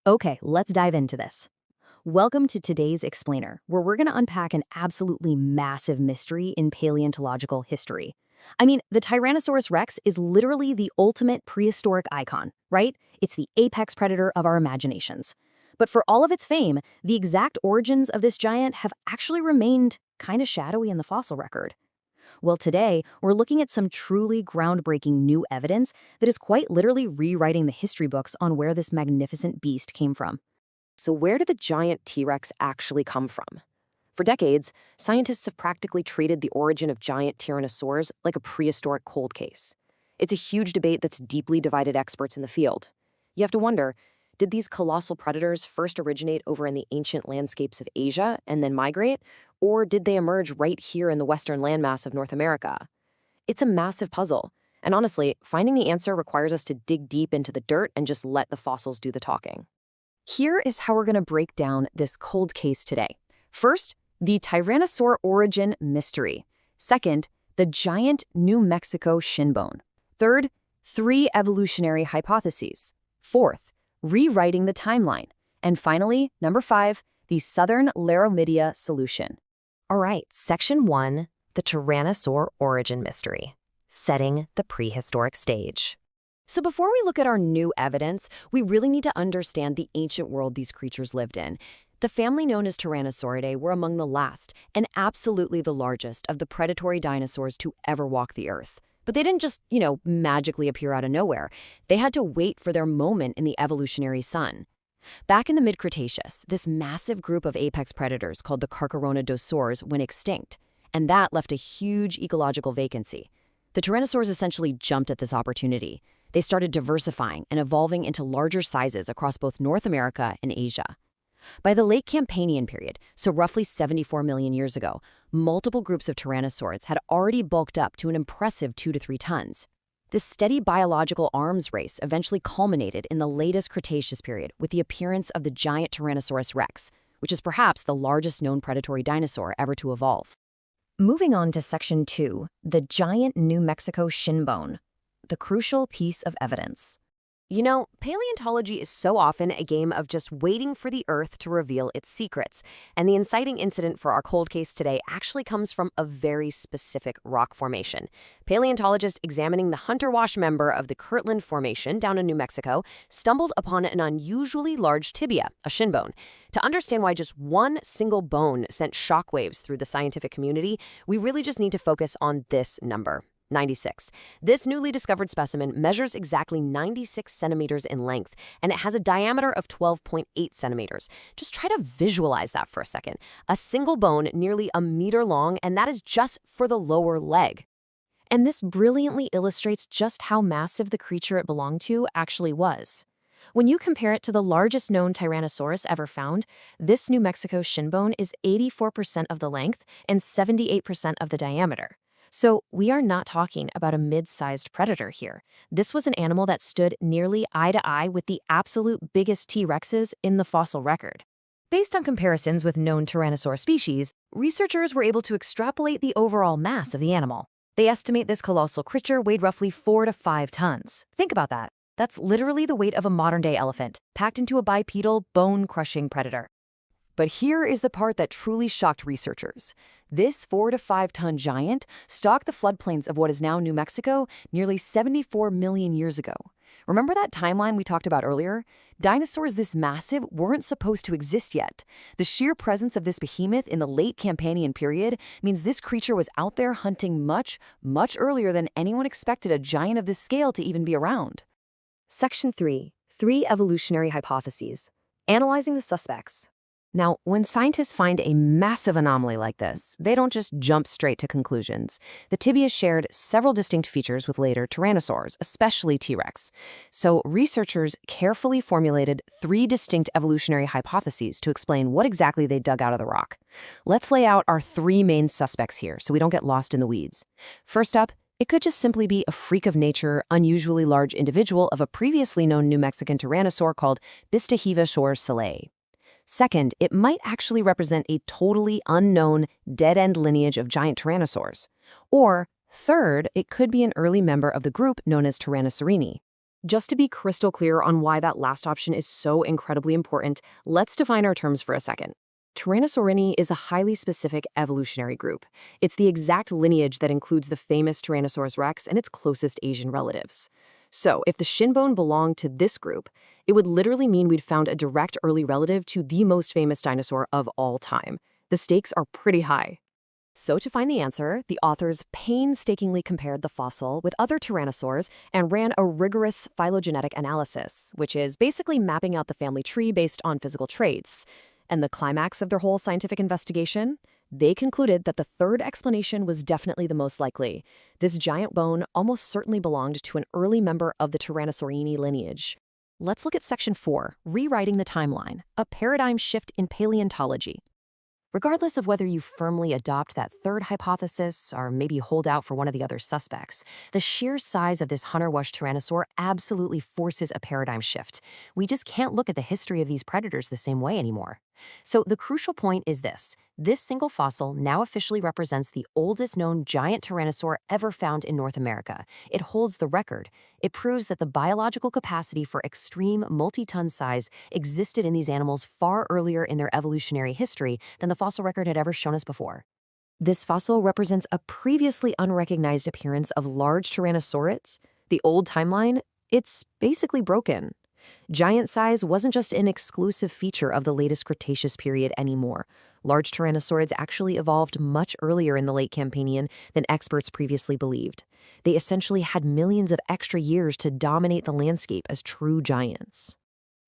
Okay, let's dive into this. Welcome to today's Explainer, where we're going to unpack an absolutely massive mystery in paleontological history. The Tyrannosaurus rex is literally the ultimate prehistoric icon, right? It's the apex predator of our imaginations. But for all of its fame, the exact origins of this giant have actually remained kind of shadowy in the fossil record. Well, today, we're looking at some truly groundbreaking new evidence that is quite literally rewriting the history books on where this magnificent beast came from. So where did the giant T-Rex actually come from? For decades, scientists have practically treated the origin of giant tyrannosaurs like a prehistoric cold case. It's a huge debate that's deeply divided experts in the field. You have to wonder, did these colossal predators first originate over in the ancient landscapes of Asia and then migrate, or did they emerge right here in the western landmass of North America? It's a massive puzzle, and honestly, finding the answer requires us to dig deep into the dirt and just let the fossils do the talking. Here is how we're going to break down this cold case today. First, the Tyrannosaur origin mystery. Second, the giant New Mexico shinbone. Third, 3 evolutionary hypotheses. Fourth, rewriting the timeline. And finally, number 5, the southern Laramidia solution. All right, section 1, the Tyrannosaur origin mystery, setting the prehistoric stage. So before we look at our new evidence, we really need to understand the ancient world these creatures lived in. The family known as Tyrannosauridae were among the last and absolutely the largest of the predatory dinosaurs to ever walk the earth. But they didn't just, magically appear out of nowhere. They had to wait for their moment in the evolutionary sun. Back in the mid-Cretaceous, this massive group of apex predators called the Carcharodontosaurs went extinct, and that left a huge ecological vacancy. The Tyrannosaurs essentially jumped at this opportunity. They started diversifying and evolving into larger sizes across both North America and Asia. By the late Campanian period, so roughly 74 million years ago, multiple groups of tyrannosaurs had already bulked up to an impressive 2 to 3 tons. This steady biological arms race eventually culminated in the latest Cretaceous period with the appearance of the giant Tyrannosaurus rex, which is perhaps the largest known predatory dinosaur ever to evolve. Moving on to section 2, the giant New Mexico shinbone. The crucial piece of evidence. Paleontology is so often a game of just waiting for the Earth to reveal its secrets, and the inciting incident for our cold case today actually comes from a very specific rock formation. Paleontologists examining the Hunter Wash member of the Kirtland Formation down in New Mexico stumbled upon an unusually large tibia, a shinbone. To understand why just one single bone sent shockwaves through the scientific community, we really just need to focus on this number. 96. This newly discovered specimen measures exactly 96 centimeters in length, and it has a diameter of 12.8 centimeters. Just try to visualize that for a second. A single bone nearly a meter long, and that is just for the lower leg. And this brilliantly illustrates just how massive the creature it belonged to actually was. When you compare it to the largest known Tyrannosaurus ever found, this New Mexico shinbone is 84% of the length and 78% of the diameter. So we are not talking about a mid-sized predator here. This was an animal that stood nearly eye to eye with the absolute biggest T-Rexes in the fossil record. Based on comparisons with known Tyrannosaur species, researchers were able to extrapolate the overall mass of the animal. They estimate this colossal creature weighed roughly 4 to 5 tons. Think about that. That's literally the weight of a modern-day elephant, packed into a bipedal, bone-crushing predator. But here is the part that truly shocked researchers. This 4 to 5 ton giant stalked the floodplains of what is now New Mexico nearly 74 million years ago. Remember that timeline we talked about earlier? Dinosaurs this massive weren't supposed to exist yet. The sheer presence of this behemoth in the late Campanian period means this creature was out there hunting much, much earlier than anyone expected a giant of this scale to even be around. Section 3. 3 evolutionary hypotheses. Analyzing the suspects. Now, when scientists find a massive anomaly like this, they don't just jump straight to conclusions. The tibia shared several distinct features with later tyrannosaurs, especially T-Rex. So researchers carefully formulated 3 distinct evolutionary hypotheses to explain what exactly they dug out of the rock. Let's lay out our 3 main suspects here so we don't get lost in the weeds. First up, it could just simply be a freak of nature, unusually large individual of a previously known New Mexican tyrannosaur called Bistahevasaurus. Second, it might actually represent a totally unknown, dead-end lineage of giant tyrannosaurs. Or, third, it could be an early member of the group known as Tyrannosaurini. Just to be crystal clear on why that last option is so incredibly important, let's define our terms for a second. Tyrannosaurini is a highly specific evolutionary group. It's the exact lineage that includes the famous Tyrannosaurus rex and its closest Asian relatives. So, if the shinbone belonged to this group, it would literally mean we'd found a direct early relative to the most famous dinosaur of all time. The stakes are pretty high. So to find the answer, the authors painstakingly compared the fossil with other tyrannosaurs and ran a rigorous phylogenetic analysis, which is basically mapping out the family tree based on physical traits. And the climax of their whole scientific investigation? They concluded that the third explanation was definitely the most likely. This giant bone almost certainly belonged to an early member of the Tyrannosaurini lineage. Let's look at Section 4, Rewriting the Timeline, a paradigm shift in paleontology. Regardless of whether you firmly adopt that third hypothesis or maybe hold out for one of the other suspects, the sheer size of this hunter-wash tyrannosaur absolutely forces a paradigm shift. We just can't look at the history of these predators the same way anymore. So the crucial point is this. This single fossil now officially represents the oldest known giant tyrannosaur ever found in North America. It holds the record. It proves that the biological capacity for extreme multi-ton size existed in these animals far earlier in their evolutionary history than the fossil record had ever shown us before. This fossil represents a previously unrecognized appearance of large tyrannosaurids. The old timeline, it's basically broken. Giant size wasn't just an exclusive feature of the latest Cretaceous period anymore. Large tyrannosaurids actually evolved much earlier in the late Campanian than experts previously believed. They essentially had millions of extra years to dominate the landscape as true giants.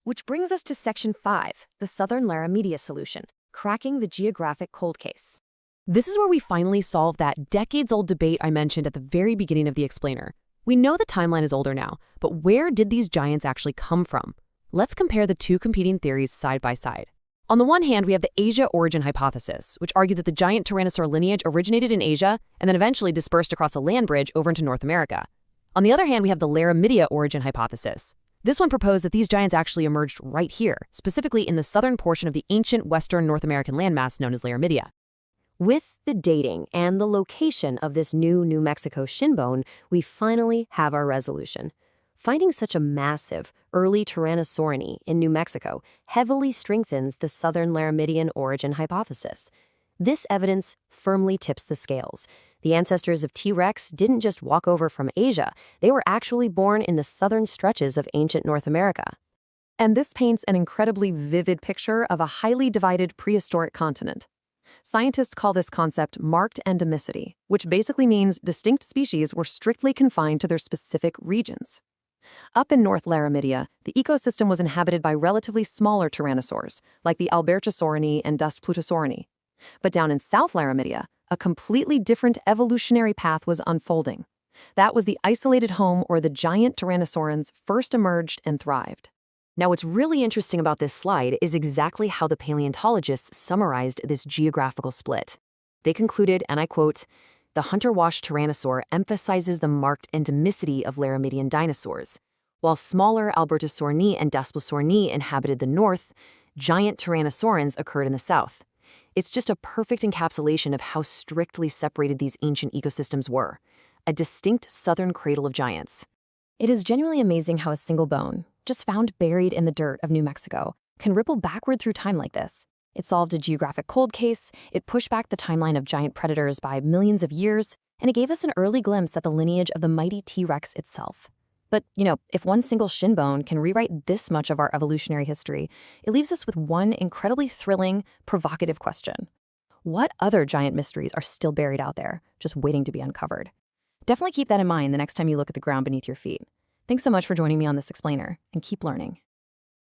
Which brings us to Section 5, the Southern Laramedia solution, cracking the geographic cold case. This is where we finally solve that decades-old debate I mentioned at the very beginning of the explainer. We know the timeline is older now, but where did these giants actually come from? Let's compare the two competing theories side by side. On the one hand, we have the Asia origin hypothesis, which argued that the giant tyrannosaur lineage originated in Asia and then eventually dispersed across a land bridge over into North America. On the other hand, we have the Laramedia origin hypothesis. This one proposed that these giants actually emerged right here, specifically in the southern portion of the ancient western North American landmass known as Laramedia. With the dating and the location of this new New Mexico shinbone, we finally have our resolution. Finding such a massive, early Tyrannosaurini in New Mexico heavily strengthens the southern Laramidian origin hypothesis. This evidence firmly tips the scales. The ancestors of T-Rex didn't just walk over from Asia, they were actually born in the southern stretches of ancient North America. And this paints an incredibly vivid picture of a highly divided prehistoric continent. Scientists call this concept marked endemicity, which basically means distinct species were strictly confined to their specific regions. Up in North Laramidia, the ecosystem was inhabited by relatively smaller tyrannosaurs, like the Albertosaurini and Dustplutosaurini. But down in South Laramidia, a completely different evolutionary path was unfolding. That was the isolated home where the giant tyrannosaurians first emerged and thrived. Now, what's really interesting about this slide is exactly how the paleontologists summarized this geographical split. They concluded, and I quote, "The hunter-wash tyrannosaur emphasizes the marked endemicity of Laramidian dinosaurs. While smaller Albertosaurini and Dustplutosaurini inhabited the north, giant tyrannosaurians occurred in the south. It's just a perfect encapsulation of how strictly separated these ancient ecosystems were, a distinct southern cradle of giants." It is genuinely amazing how a single bone, just found buried in the dirt of New Mexico, can ripple backward through time like this. It solved a geographic cold case, it pushed back the timeline of giant predators by millions of years, and it gave us an early glimpse at the lineage of the mighty T-Rex itself. But, if one single shin bone can rewrite this much of our evolutionary history, it leaves us with one incredibly thrilling, provocative question. What other giant mysteries are still buried out there, just waiting to be uncovered? Definitely keep that in mind the next time you look at the ground beneath your feet. Thanks so much for joining me on this explainer, and keep learning.